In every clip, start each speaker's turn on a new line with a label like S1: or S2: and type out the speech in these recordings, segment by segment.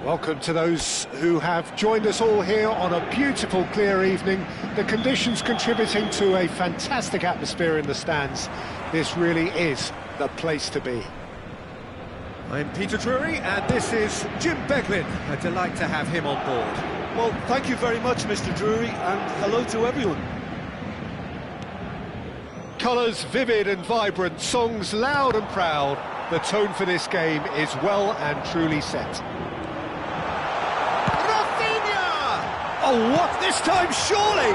S1: Welcome to those who have joined us all here on a beautiful, clear evening. The conditions contributing to a fantastic atmosphere in the stands. This really is the place to be.
S2: I'm Peter Drury, and this is Jim Beglin. A delight to have him on board.
S3: Well, thank you very much, Mr. Drury, and hello to everyone.
S1: Colours vivid and vibrant, songs loud and proud. The tone for this game is well and truly set.
S2: Oh, what this time, surely?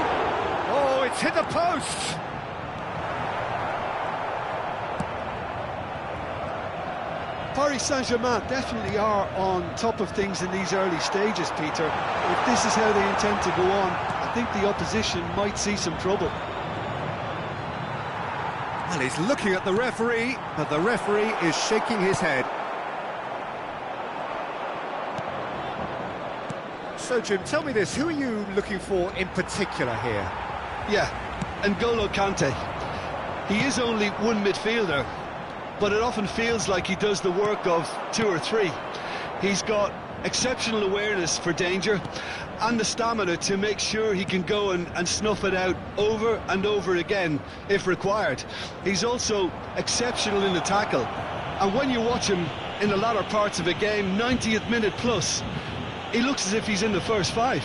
S1: Oh, it's hit the post.
S3: Paris Saint-Germain definitely are on top of things in these early stages, Peter. If this is how they intend to go on, I think the opposition might see some trouble.
S2: Well, he's looking at the referee, but the referee is shaking his head. So, Jim, tell me this, who are you looking for in particular here?
S3: Yeah, N'Golo Kante. He is only one midfielder, but it often feels like he does the work of two or three. He's got exceptional awareness for danger and the stamina to make sure he can go and snuff it out over and over again if required. He's also exceptional in the tackle, and when you watch him in the latter parts of a game, 90th minute plus, he looks as if he's in the first five.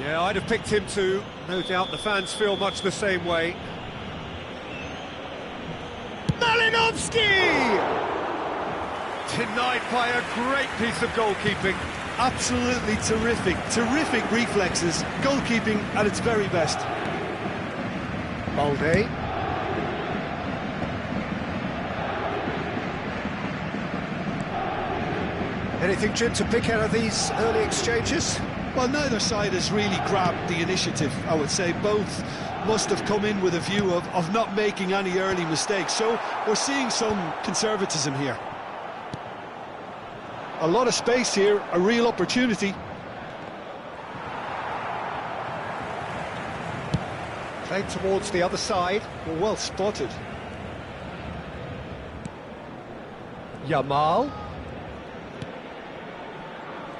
S1: Yeah, I'd have picked him too. No doubt the fans feel much the same way. Malinovsky! Denied by a great piece of goalkeeping.
S3: Absolutely terrific reflexes. Goalkeeping at its very best.
S1: Balde. Anything, Jim, to pick out of these early exchanges?
S3: Well, neither side has really grabbed the initiative, I would say. Both must have come in with a view of not making any early mistakes. So we're seeing some conservatism here. A lot of space here, a real opportunity.
S1: Played towards the other side.
S3: Well spotted.
S1: Yamal.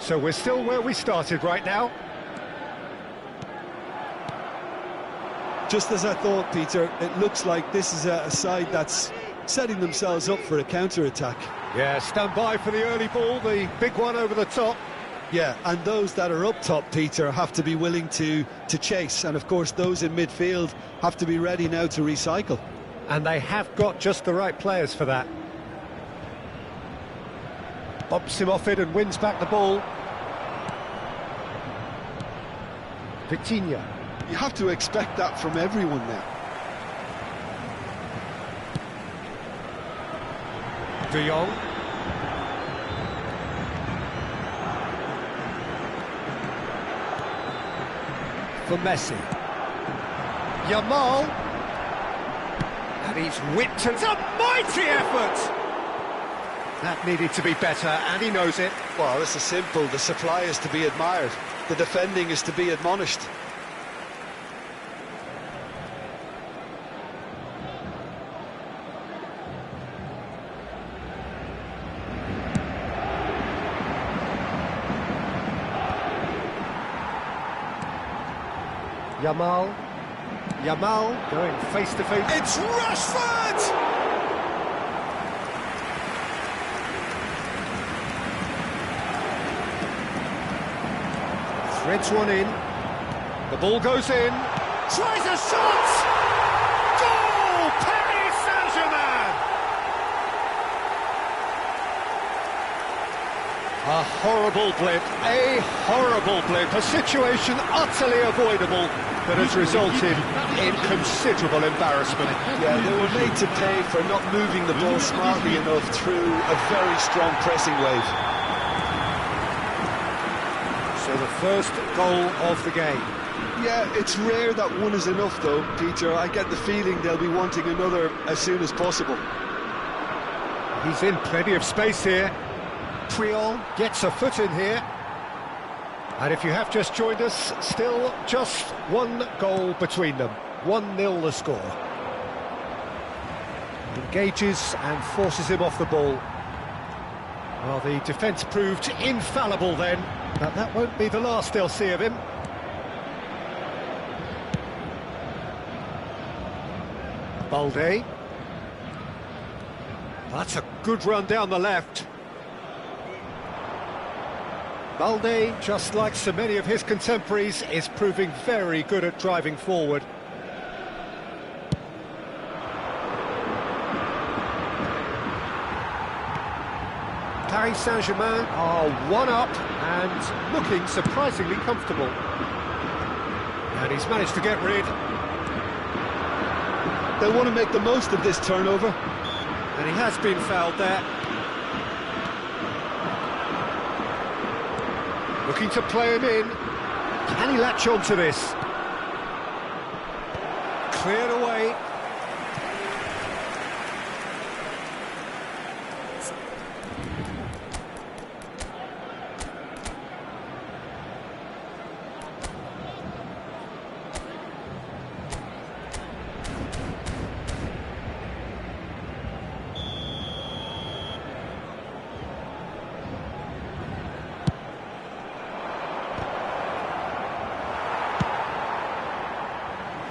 S1: So we're still where we started right now.
S3: Just as I thought, Peter, it looks like this is a side that's setting themselves up for a counter-attack.
S1: Yeah, stand by for the early ball, the big one over the top.
S3: Yeah, and those that are up top, Peter, have to be willing to chase. And of course, those in midfield have to be ready now to recycle.
S1: And they have got just the right players for that. Bumps him off it and wins back the ball. Vitinha.
S3: You have to expect that from everyone now.
S1: De Jong. For Messi. Yamal. And he's whipped, and it's a mighty effort! That needed to be better, and he knows it.
S3: Well, this is simple. The supply is to be admired. The defending is to be admonished.
S1: Yamal going face to face.
S2: It's Rashford!
S1: Threads one in. The ball goes in.
S2: Tries a shot!
S1: Goal! Paris Saint-Germain! A horrible blip, a situation utterly avoidable that has resulted in considerable embarrassment.
S3: Yeah, they were made to pay for not moving the ball smartly enough through a very strong pressing wave.
S1: So the first goal of the game.
S3: Yeah, it's rare that one is enough though, Peter. I get the feeling they'll be wanting another as soon as possible.
S1: He's in plenty of space here. Puyol gets a foot in here. And if you have just joined us, still just one goal between them. 1-0 the score. Engages and forces him off the ball. Well, the defence proved infallible then, but that won't be the last they'll see of him. Balde. That's a good run down the left. Balde, just like so many of his contemporaries, is proving very good at driving forward. Paris Saint-Germain are one up and looking surprisingly comfortable. And he's managed to get rid.
S3: They want to make the most of this turnover.
S1: And he has been fouled there. Looking to play him in. Can he latch on to this? Cleared away.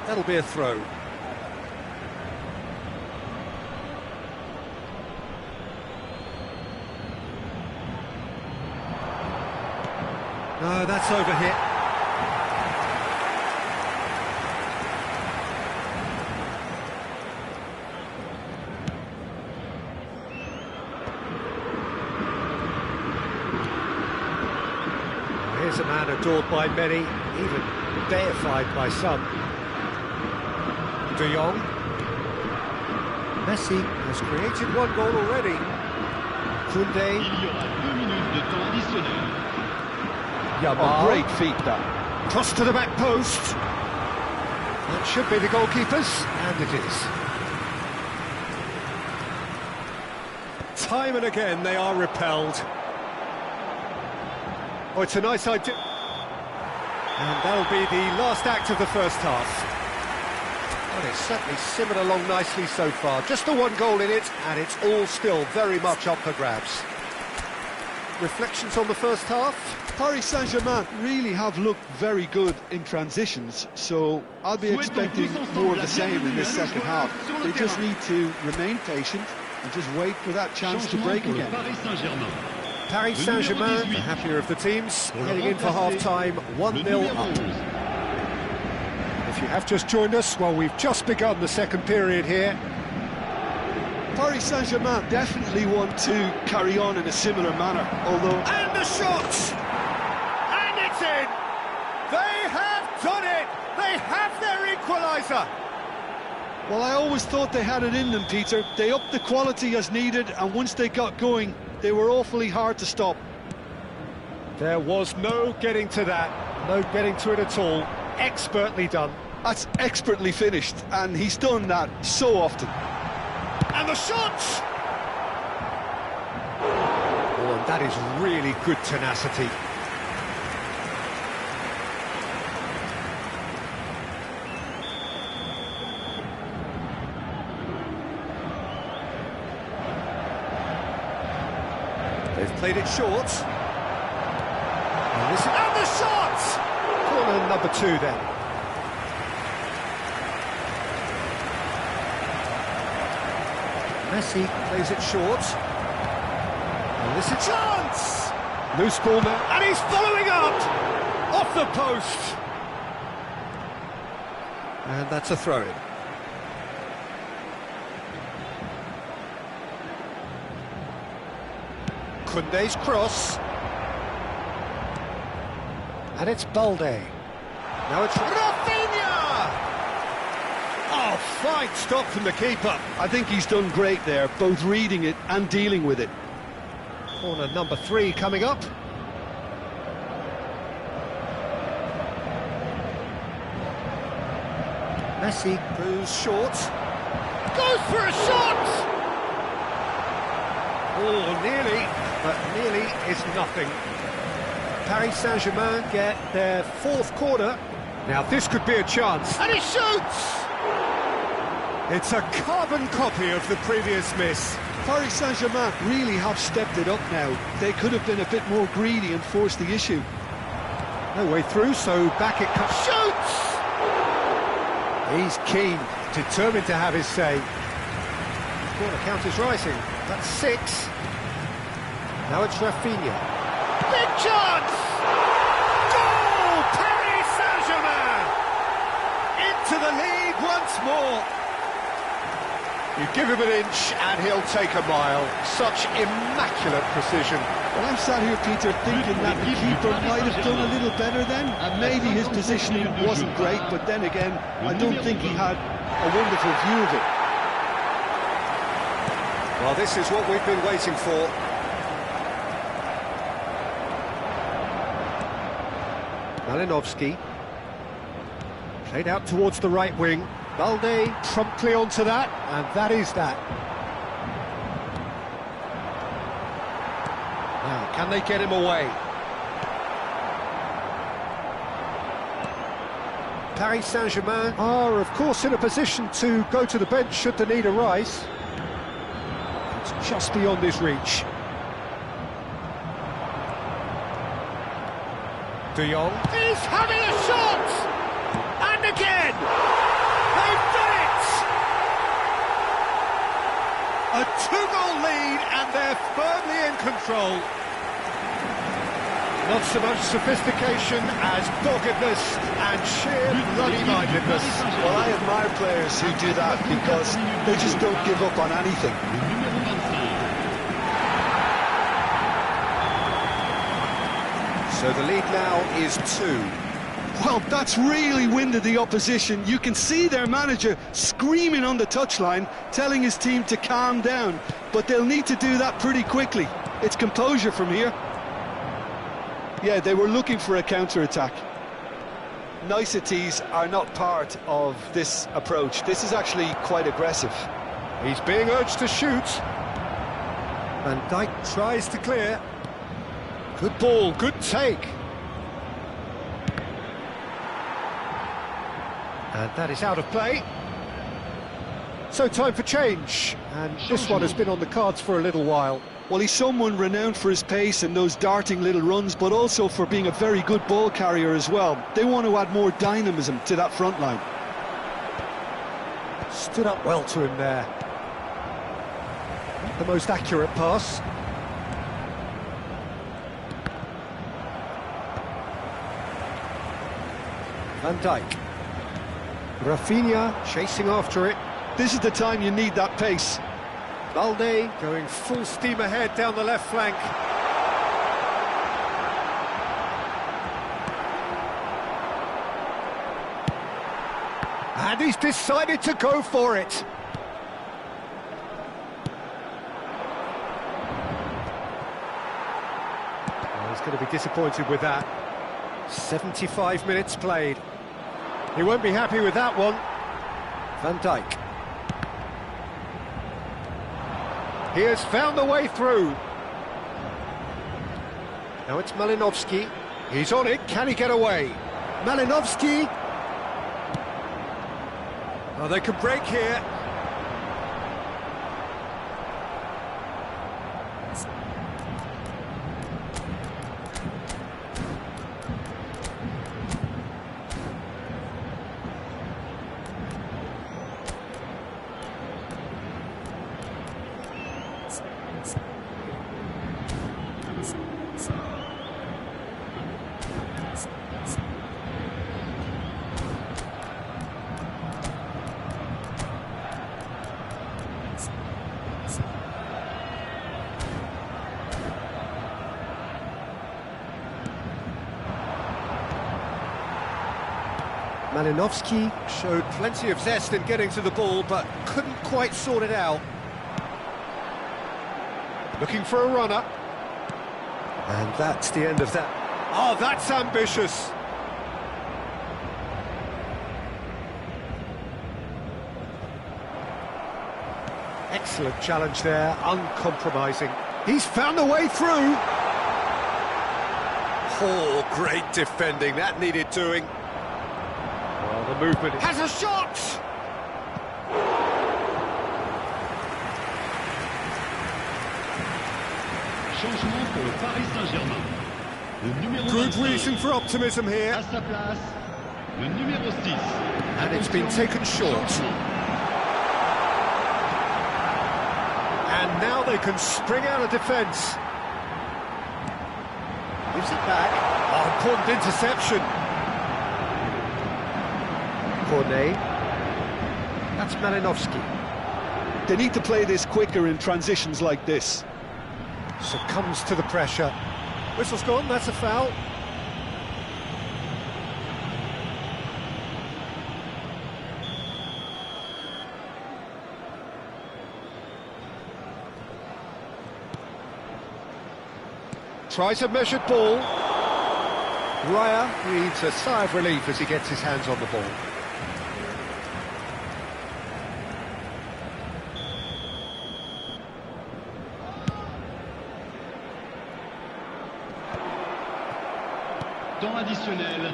S1: That'll be a throw. No, that's over hit. Here's a man adored by many, even deified by some. De Jong. Messi has created one goal already. Koundé. Yamal.
S3: Oh, great feat that.
S1: Cross to the back post. That should be the goalkeeper's, and it is. Time and again they are repelled. Oh, it's a nice idea. And that'll be the last act of the first half. Well, it's certainly simmered along nicely so far. Just the one goal in it, and it's all still very much up for grabs. Reflections on the first half?
S3: Paris Saint-Germain really have looked very good in transitions, so I'll be expecting more of the same in this second half. They just need to remain patient and just wait for that chance to break again.
S1: Paris Saint-Germain, the happier of the teams, heading in for half-time, 1-0 up. If you have just joined us, well, we've just begun the second period here.
S3: Paris Saint-Germain definitely want to carry on in a similar manner, although...
S1: And the shot! And it's in! They have done it! They have their equaliser!
S3: Well, I always thought they had it in them, Peter. They upped the quality as needed, and once they got going, they were awfully hard to stop.
S1: There was no getting to that, no getting to it at all. Expertly done.
S3: That's expertly finished, and he's done that so often.
S1: And the shot! Oh, and that is really good tenacity. They've played it short. And the shot! Corner number 2 then. Messi plays it short. And this is a chance! Loose ball now, and he's following up! Off the post! And that's a throw-in. Koundé's cross. And it's Balde. Now it's Rafinha! Oh, fine stop from the keeper.
S3: I think he's done great there, both reading it and dealing with it.
S1: Corner number 3 coming up. Messi goes short. Goes for a shot! Oh, nearly, but nearly is nothing. Paris Saint-Germain get their 4th corner. Now this could be a chance. And he shoots! It's a carbon copy of the previous miss.
S3: Paris Saint-Germain really have stepped it up now. They could have been a bit more greedy and forced the issue.
S1: No way through, so back it comes. Shoots! He's keen, determined to have his say. The corner count is rising. That's 6. Now it's Rafinha. Big chance! Goal! Paris Saint-Germain! Into the lead once more. You give him an inch and he'll take a mile. Such immaculate precision.
S3: Well, I'm sat here, Peter, thinking that the keeper might have done a little better then. Maybe his positioning wasn't great, but then again, I don't think he had a wonderful view of it.
S1: Well, this is what we've been waiting for. Malinovsky. Played out towards the right wing. Balde promptly onto that, and that is that. Now, can they get him away? Paris Saint-Germain are, of course, in a position to go to the bench should the need arise. It's just beyond his reach. De Jong. He's having a shot! And again! They've done it! A 2-goal lead and they're firmly in control. Not so much sophistication as doggedness and sheer bloody-mindedness.
S3: Well, I admire players who do that because they just don't give up on anything.
S1: So the lead now is 2.
S3: Well, that's really winded the opposition. You can see their manager screaming on the touchline, telling his team to calm down. But they'll need to do that pretty quickly. It's composure from here. Yeah, they were looking for a counter-attack. Niceties are not part of this approach. This is actually quite aggressive.
S1: He's being urged to shoot. Van Dijk tries to clear. Good ball, good take. And that is out of play. So time for change, and this one has been on the cards for a little while.
S3: Well, he's someone renowned for his pace and those darting little runs, but also for being a very good ball carrier as well. They want to add more dynamism to that front line.
S1: Stood up well to him there. Not the most accurate pass. Van Dijk. Rafinha chasing after it.
S3: This is the time you need that pace.
S1: Balde going full steam ahead down the left flank. And he's decided to go for it. Oh, he's going to be disappointed with that. 75 minutes played. He won't be happy with that one. Van Dijk. He has found the way through. Now it's Malinovsky. He's on it. Can he get away? Malinovsky. Oh, they can break here. Malinovsky showed plenty of zest in getting to the ball, but couldn't quite sort it out. Looking for a runner. And that's the end of that. Oh, that's ambitious. Excellent challenge there, uncompromising. He's found a way through. Oh, great defending, that needed doing. Well, the movement has a shot!
S4: Changement pour le Paris Saint-Germain. Le numéro
S1: Good
S4: 25,
S1: reason for optimism here.
S4: à sa place, le numéro 6.
S1: And it's been taken short. And now they can spring out of defence. Gives it back. Oh, important interception. Cornet. That's Malinovsky.
S3: They need to play this quicker in transitions like this.
S1: Succumbs to the pressure. Whistle's gone, that's a foul. Tries a measured ball. Raya needs a sigh of relief as he gets his hands on the ball.
S4: Temps additionnel,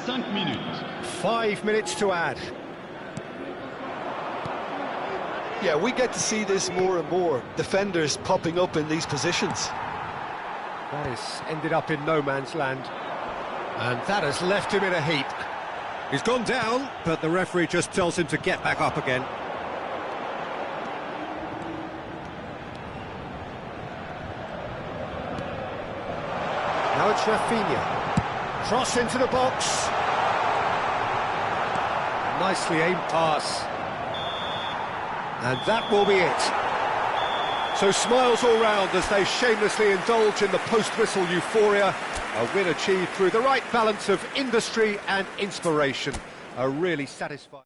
S4: 5 minutes.
S1: 5 minutes to add.
S3: Yeah, we get to see this more and more. Defenders popping up in these positions.
S1: That has ended up in no man's land. And that has left him in a heap. He's gone down, but the referee just tells him to get back up again. Now it's Rafinha. Cross into the box. Nicely aimed pass. And that will be it. So smiles all round as they shamelessly indulge in the post-whistle euphoria. A win achieved through the right balance of industry and inspiration. A really satisfying...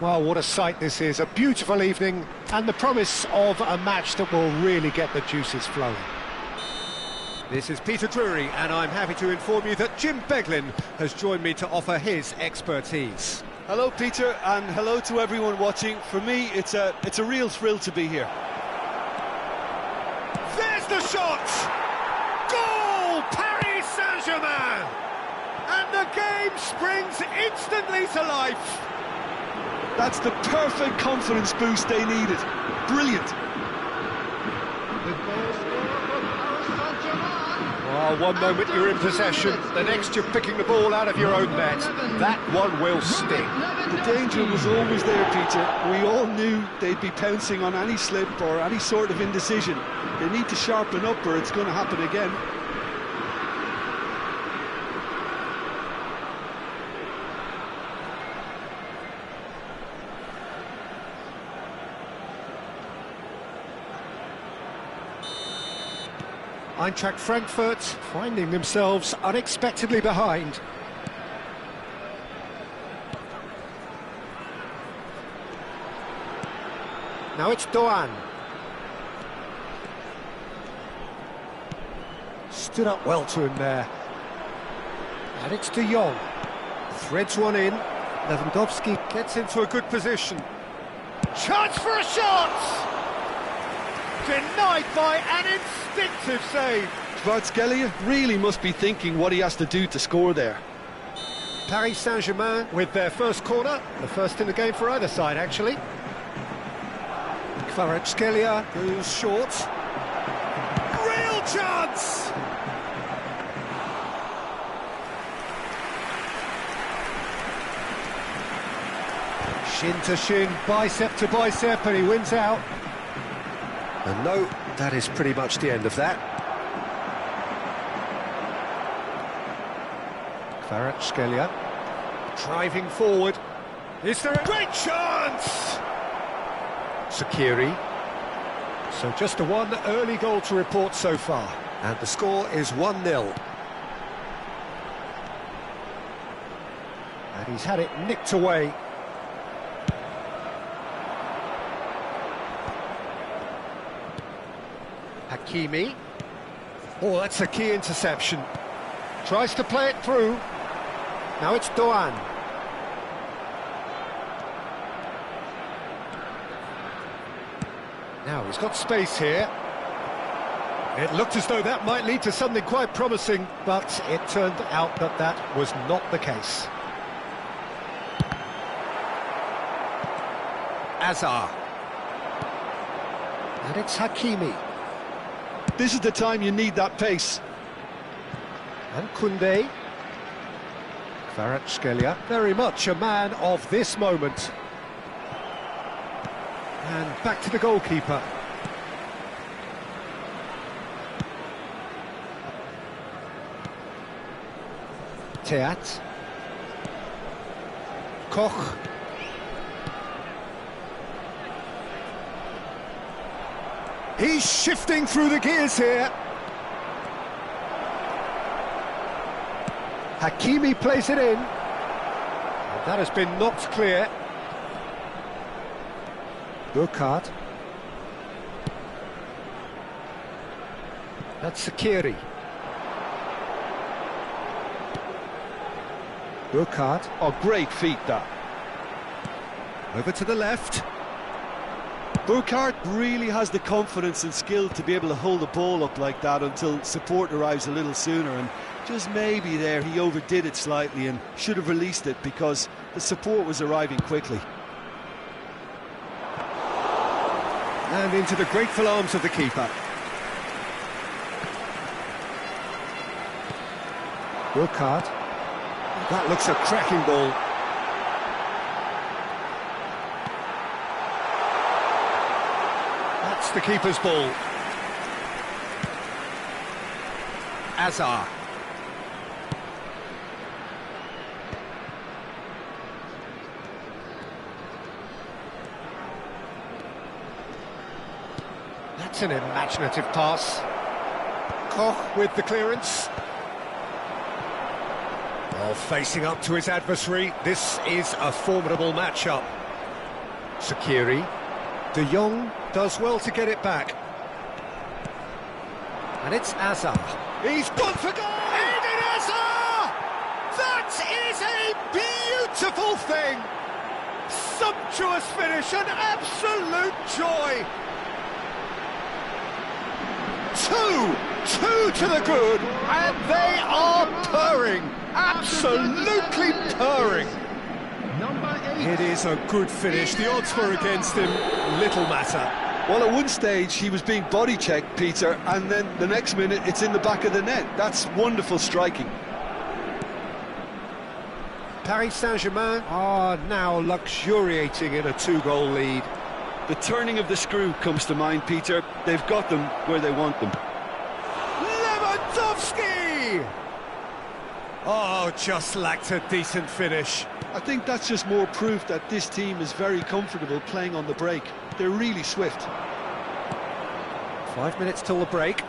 S1: Well, what a sight this is. A beautiful evening and the promise of a match that will really get the juices flowing.
S2: This is Peter Drury, and I'm happy to inform you that Jim Beglin has joined me to offer his expertise.
S3: Hello, Peter, and hello to everyone watching. For me, it's a real thrill to be here.
S1: There's the shot! Goal! Paris Saint-Germain! And the game springs instantly to life.
S3: That's the perfect confidence boost they needed. Brilliant.
S1: Oh, one moment you're in possession, the next you're picking the ball out of your own net. That one will sting.
S3: The danger was always there, Peter. We all knew they'd be pouncing on any slip or any sort of indecision. They need to sharpen up or it's going to happen again.
S1: Eintracht Frankfurt finding themselves unexpectedly behind. Now it's Doan. Stood up well to him there. And it's De Jong. Threads one in. Lewandowski gets into a good position. Chance for a shot! Denied by an instinctive save.
S3: Kvaratskhelia really must be thinking what he has to do to score there.
S1: Paris Saint-Germain with their first corner, the first in the game for either side, actually. Kvaratskhelia goes short. Real chance! Shin to shin, bicep to bicep, and he wins out. And no, that is pretty much the end of that. Kvaratskhelia driving forward. Is there a great chance? Sakiri. So just a one early goal to report so far. And the score is 1-0. And he's had it nicked away. Hakimi. Oh, that's a key interception. Tries to play it through. Now it's Doan. Now he's got space here. It looked as though that might lead to something quite promising, but it turned out that that was not the case. Azar. And it's Hakimi.
S3: This is the time you need that pace.
S1: And Koundé. Kvaratskhelia, very much a man of this moment. And back to the goalkeeper. Teat. Koch. He's shifting through the gears here. Hakimi plays it in. And that has been knocked clear. Burkhardt. That's Sakiri. Burkhardt.
S3: Oh, great feat, that.
S1: Over to the left.
S3: Burkhardt really has the confidence and skill to be able to hold the ball up like that until support arrives a little sooner, and just maybe there he overdid it slightly and should have released it because the support was arriving quickly.
S1: And into the grateful arms of the keeper. Burkhardt. That looks a cracking ball. That's the keeper's ball. Azar. That's an imaginative pass. Koch with the clearance. Well, facing up to his adversary, this is a formidable matchup. Sakiri. De Jong does well to get it back. And it's Azar. He's gone for goal! Eden Hazard! That is a beautiful thing! Sumptuous finish, an absolute joy! Two to the good, and they are purring, absolutely purring.
S2: It is a good finish. The odds were against him, little matter.
S3: Well, at one stage he was being body checked, Peter, and then the next minute it's in the back of the net. That's wonderful striking.
S1: Paris Saint-Germain are now luxuriating in a 2-goal lead.
S3: The turning of the screw comes to mind, Peter. They've got them where they want them.
S1: Lewandowski!
S2: Oh, just lacked a decent finish.
S3: I think that's just more proof that this team is very comfortable playing on the break. They're really swift.
S1: 5 minutes till the break.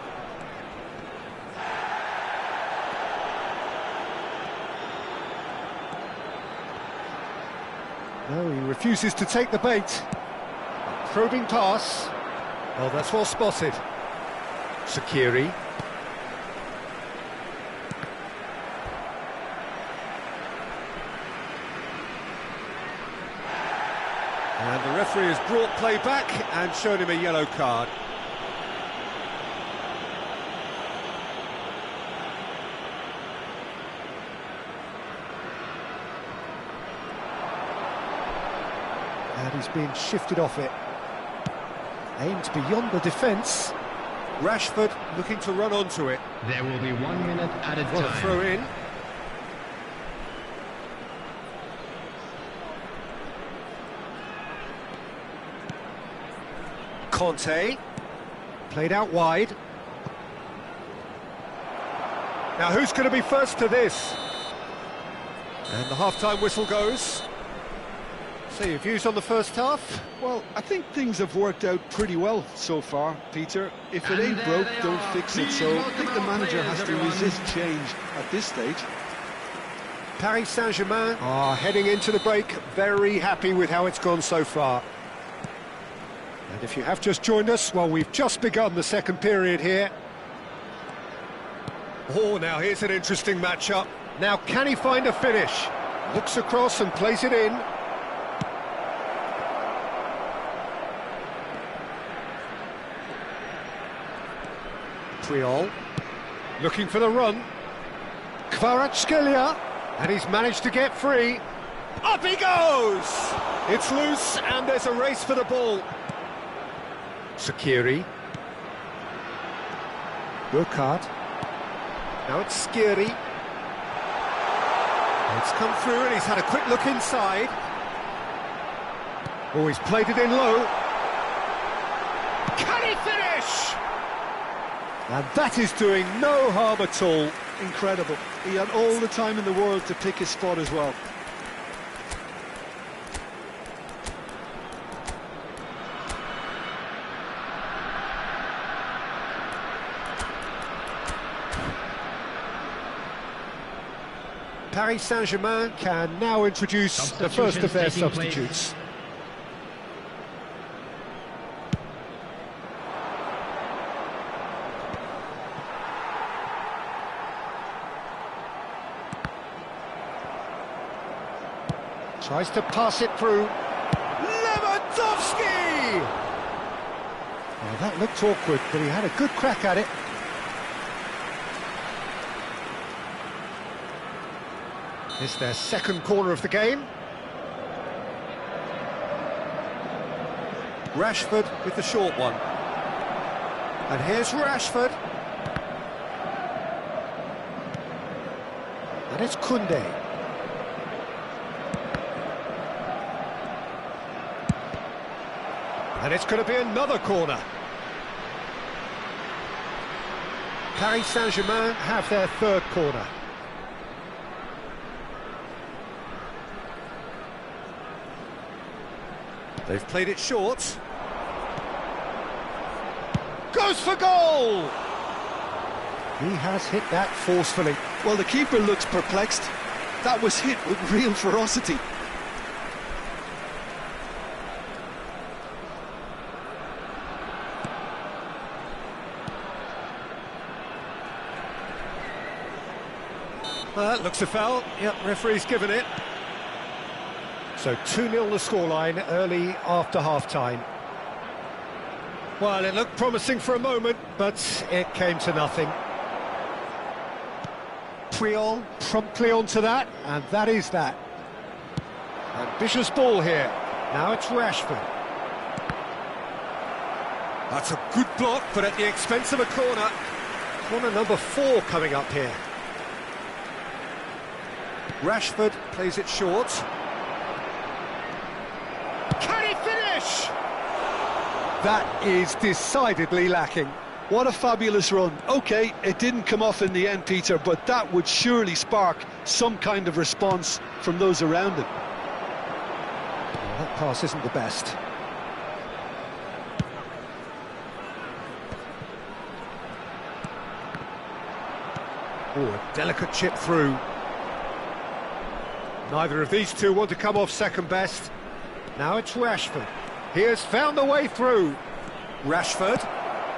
S1: No, he refuses to take the bait. Probing pass. Oh, that's well spotted. Sakiri.
S2: And the referee has brought play back and shown him a yellow card.
S1: And he's being shifted off it. Aimed beyond the defence.
S2: Rashford looking to run onto it.
S4: There will be 1 minute added
S2: What a
S4: time.
S2: throw in.
S1: Conte. Played out wide. Now who's going to be first to this?
S2: And the half-time whistle goes.
S1: So your views on the first half?
S3: Well, I think things have worked out pretty well so far, Peter. If it ain't broke, don't fix it. So I think the manager has to resist change at this stage.
S1: Paris Saint-Germain are heading into the break, very happy with how it's gone so far. And if you have just joined us, well, we've just begun the second period here.
S2: Oh, now here's an interesting matchup.
S1: Now, can he find a finish? Looks across and plays it in. Triol, looking for the run. Kvaratskhelia, and he's managed to get free. Up he goes!
S2: It's loose and there's a race for the ball.
S1: Sakiri. Burkhardt. Now it's Skiri.
S2: It's come through and he's had a quick look inside.
S1: Oh, he's played it in low. Can he finish? And that is doing no harm at all.
S3: Incredible. He had all the time in the world to pick his spot as well.
S1: Paris Saint-Germain can now introduce the first of their substitutes. Tries to pass it through. Lewandowski! Oh, that looked awkward, but he had a good crack at it. It's their second corner of the game.
S2: Rashford with the short one.
S1: And here's Rashford. And it's Koundé. And it's going to be another corner. Paris Saint-Germain have their third corner.
S2: They've played it short.
S1: Goes for goal! He has hit that forcefully.
S3: Well, the keeper looks perplexed. That was hit with real ferocity.
S2: Looks a foul. Yep, referee's given it.
S1: So 2-0 the scoreline early after half-time. Well, it looked promising for a moment, but it came to nothing. Puyol promptly onto that, and that is that. Ambitious ball here. Now it's Rashford.
S2: That's a good block, but at the expense of a corner.
S1: Corner number 4 coming up here.
S2: Rashford plays it short.
S1: Can he finish? That is decidedly lacking.
S3: What a fabulous run. OK, it didn't come off in the end, Peter, but that would surely spark some kind of response from those around him.
S1: Well, that pass isn't the best.
S2: Oh, a delicate chip through.
S1: Neither of these two want to come off second best. Now it's Rashford. He has found the way through.
S2: Rashford,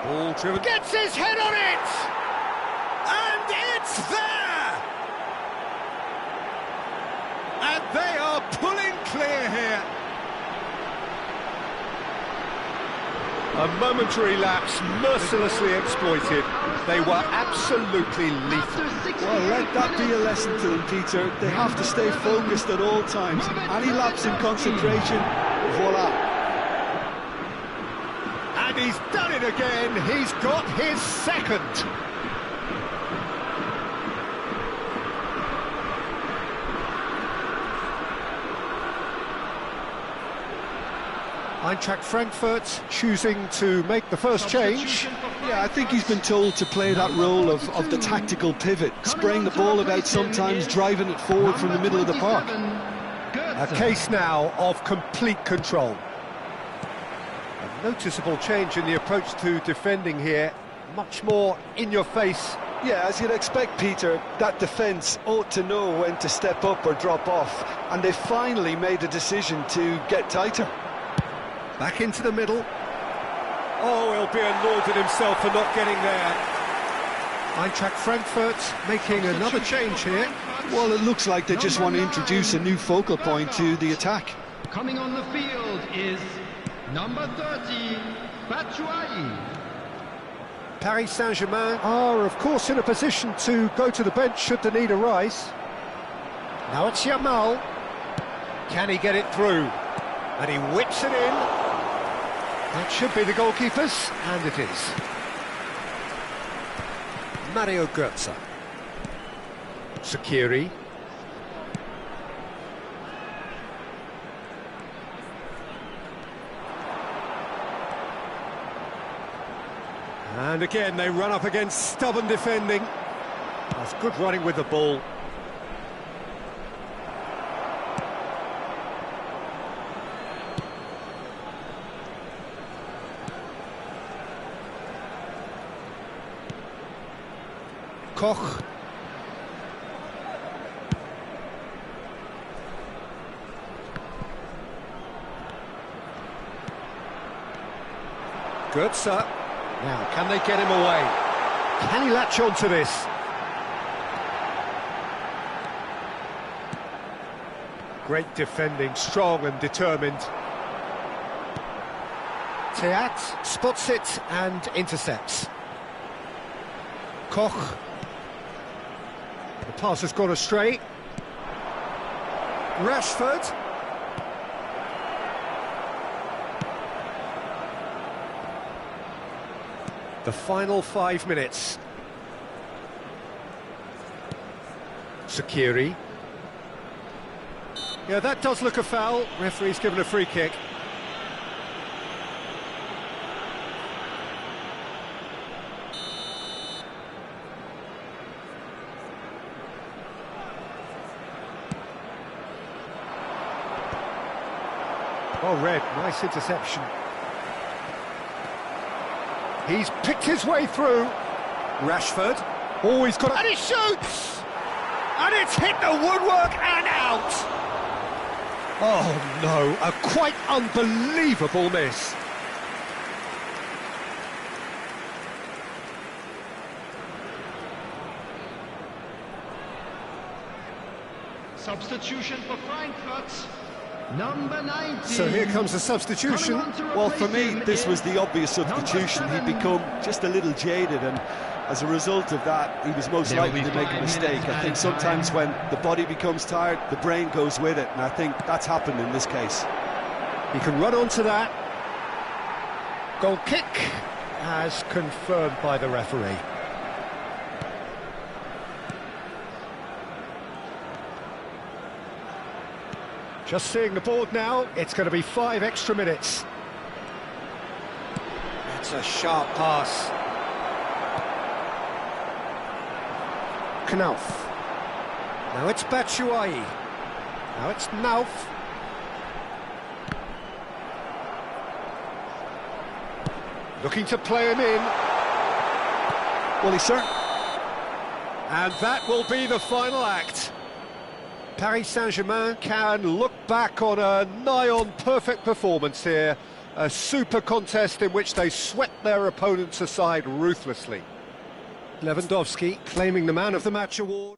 S2: ball driven.
S1: Gets his head on it!
S2: And it's there! And they are pulling clear here.
S1: A momentary lapse, mercilessly exploited. They were absolutely lethal.
S3: Well, let that be a lesson to them, Peter. They have to stay focused at all times. Any lapse in concentration, voila.
S1: And he's done it again. He's got his second. Eintracht Frankfurt choosing to make the first change.
S3: Yeah, I think he's been told to play that role of the tactical pivot, spraying the ball about sometimes, driving it forward from the middle of the park.
S1: A case now of complete control. A noticeable change in the approach to defending here. Much more in your face.
S3: Yeah, as you'd expect, Peter, that defence ought to know when to step up or drop off, and they finally made a decision to get tighter.
S2: Back into the middle. Oh, he'll be annoyed at himself for not getting there.
S1: Eintracht Frankfurt making another change here.
S3: Well, it looks like they just want to introduce a new focal point to the attack.
S4: Coming on the field is number 30, Batshuayi.
S1: Paris Saint-Germain are, of course, in a position to go to the bench should the need arise. Now it's Yamal. Can he get it through? And he whips it in. That should be the goalkeeper's, and it is.
S2: Mario Götze.
S1: Sakiri.
S2: And again, they run up against stubborn defending.
S1: That's good running with the ball. Koch.
S2: Götze.
S1: Now, can they get him away? Can he latch on to this? Great defending, strong and determined. Teat spots it and intercepts. Koch. The pass has gone astray.
S2: Rashford.
S1: The final 5 minutes. Sakiri.
S2: Yeah, that does look a foul. Referee's given a free kick.
S1: Oh, Red, nice interception. He's picked his way through.
S2: Rashford.
S1: Oh, he's got it. And he shoots! And it's hit the woodwork and out! Oh, no, a quite unbelievable miss.
S4: Substitution for Frankfurt. Number 19.
S2: So here comes the substitution.
S3: Well, for me, this was the obvious substitution. He'd become just a little jaded, and as a result of that, he was most likely to make a mistake. I think sometimes when the body becomes tired, the brain goes with it, and I think that's happened in this case.
S1: He can run onto that. Goal kick, as confirmed by the referee. Just seeing the board now, it's going to be 5 extra minutes.
S2: It's a sharp pass.
S1: Knauf. Now it's Batshuayi. Now it's Knauf. Looking to play him in.
S3: Well, he's certain.
S2: And that will be the final act.
S1: Paris Saint-Germain can look back on a nigh-on perfect performance here. A super contest in which they swept their opponents aside ruthlessly.
S2: Lewandowski claiming the Man of the Match award.